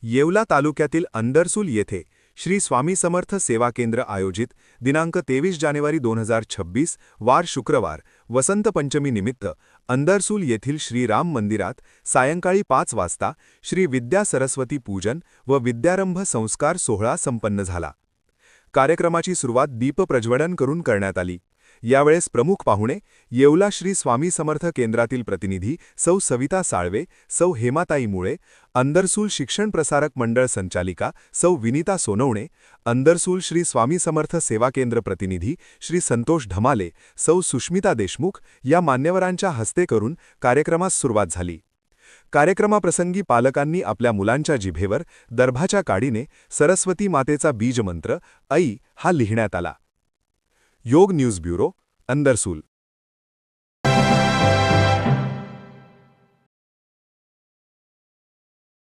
येवला तालुक्यातील अंदरसूल येथे श्री स्वामी समर्थ सेवा केंद्र आयोजित दिनांक 23 जानेवारी 2026 वार शुक्रवार वसंत पंचमी निमित्त अंदरसूल येथील श्री राम मंदिरात सायंकाळी 5 वाजता श्री विद्या सरस्वती पूजन व विद्यारंभ संस्कार सोहळा संपन्न झाला। कार्यक्रमाची सुरुवात दीपप्रज्वलन करून करण्यात आली। यावेळेस प्रमुख पाहुणे येवला श्री स्वामी समर्थ केंद्रातील प्रतिनिधी सौ सविता साळवे, सौ हेमाताई मुळे, अंदरसूल शिक्षण प्रसारक मंडळ संचालिका सौ विनीता सोनवणे, अंदरसूल श्री स्वामी समर्थ सेवा केंद्र प्रतिनिधी श्री संतोष ढमाले, सौ सुष्मिता देशमुख या मान्यवरांच्या हस्ते करून कार्यक्रमास सुरुवात झाली। कार्यक्रमाप्रसंगी पालकांनी आपल्या मुलांच्या जिभेवर दर्भाच्या काडीने सरस्वती मातेचा बीजमंत्र ऐ हा लिहिण्यात आला। योग न्यूज ब्युरो, अंदरसूल।